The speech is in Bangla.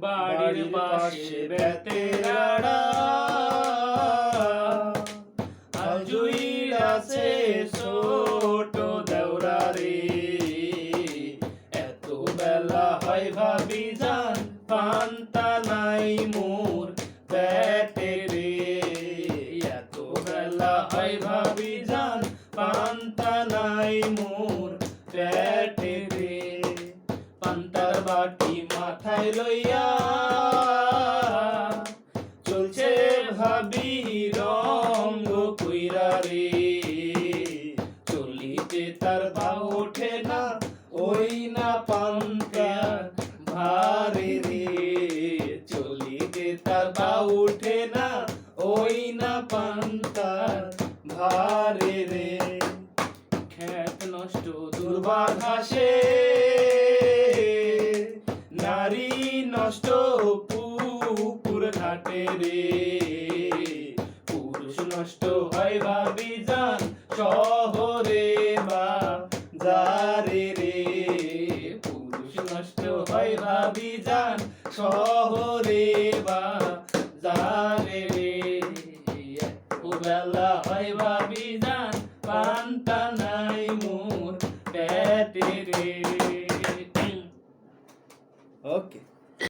বাড়ির পাশে বেতের আড়া, আজুইর আছে ছোট দেওরা রে। এত বেলা হয় ভাবি যান, পান্তা নাই মোর পেটে রে। এত বেলা হয় ভাবি যান, পান্তা নাই মোর পেটে রে। পান্তার বাটি মাথায় লইয়া চলছে ভাবি রঙ্গ কইরা রে। চলিতে তার পা ওঠে না, ওই না পান্তা ভারে রে। চলিতে তার পা ওঠে না, ওই না পান্তা ভারে রে। ক্ষেত নষ্ট দুর্বার ঘাসে, নারী নষ্ট পুকুর ঘাটে রে। পুরুষ নষ্ট হয় ভাবি যান, শহরে বাজারে রে। পুরুষ নষ্ট হয় ভাবি যান, শহরে বাজারে রে। ও বেলা হয় ভাবি যান, পান্তা নাই মোর